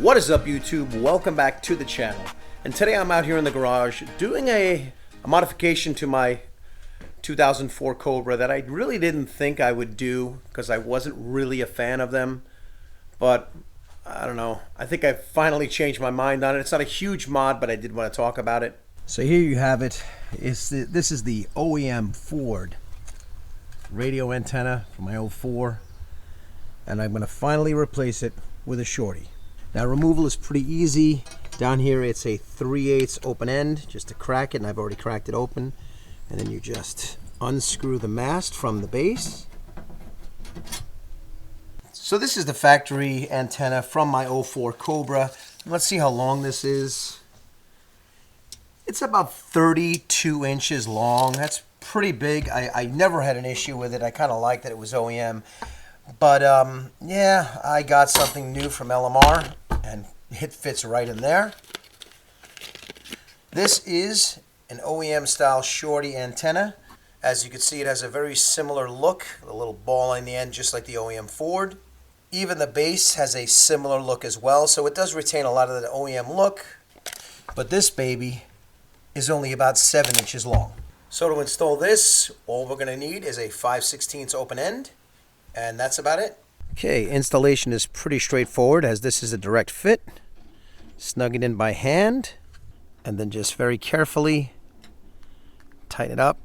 What is up, YouTube? Welcome back to the channel. And today I'm out here in the garage doing a modification to my 2004 Cobra that I really didn't think I would do because I wasn't really a fan of them. But I don't know. I think I finally changed my mind on it. It's not a huge mod, but I did want to talk about it. So here you have it. This is the OEM Ford radio antenna from my 04. And I'm going to finally replace it with a Shorty. Now removal is pretty easy. Down here it's a 3/8 open end, just to crack it, and I've already cracked it open. And then you just unscrew the mast from the base. So this is the factory antenna from my 04 Cobra. Let's see how long this is. It's about 32 inches long. That's pretty big. I never had an issue with it. I kind of like that it was OEM. But yeah, I got something new from LMR, and it fits right in there. This is an OEM style Shorty antenna. As you can see, it has a very similar look, a little ball in the end, just like the OEM Ford. Even the base has a similar look as well, so it does retain a lot of the OEM look. But this baby is only about 7 inches long. So to install this, all we're going to need is a 5/16 open end. And that's about it. Okay, installation is pretty straightforward, as this is a direct fit. Snug it in by hand, and then just very carefully tighten it up.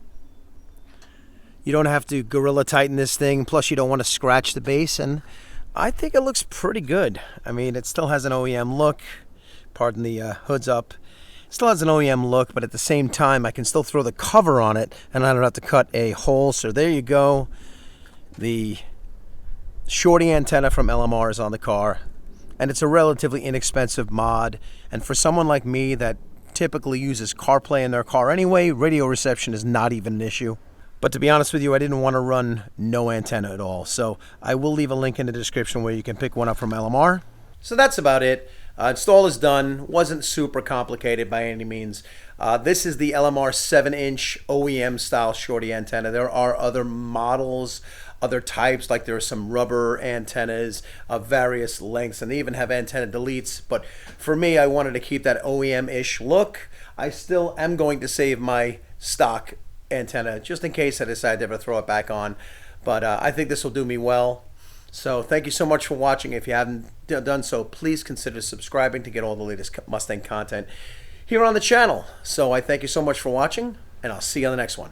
You don't have to gorilla tighten this thing, plus you don't want to scratch the base, and I think it looks pretty good. I mean, it still has an OEM look. Pardon the hood's up. It still has an OEM look, but at the same time, I can still throw the cover on it, and I don't have to cut a hole. So there you go. The Shorty antenna from LMR is on the car, and it's a relatively inexpensive mod. And for someone like me that typically uses CarPlay in their car anyway, radio reception is not even an issue. But to be honest with you, I didn't want to run no antenna at all, so I will leave a link in the description where you can pick one up from LMR. So that's about it. Install is done. Wasn't super complicated by any means. This is the LMR 7-inch OEM style Shorty antenna. There are other models, other types, like there are some rubber antennas of various lengths, and they even have antenna deletes. But for me, I wanted to keep that OEM-ish look. I still am going to save my stock antenna just in case I decide to ever throw it back on. But I think this will do me well. So thank you so much for watching. If you haven't done so, please consider subscribing to get all the latest Mustang content here on the channel. So I thank you so much for watching, and I'll see you on the next one.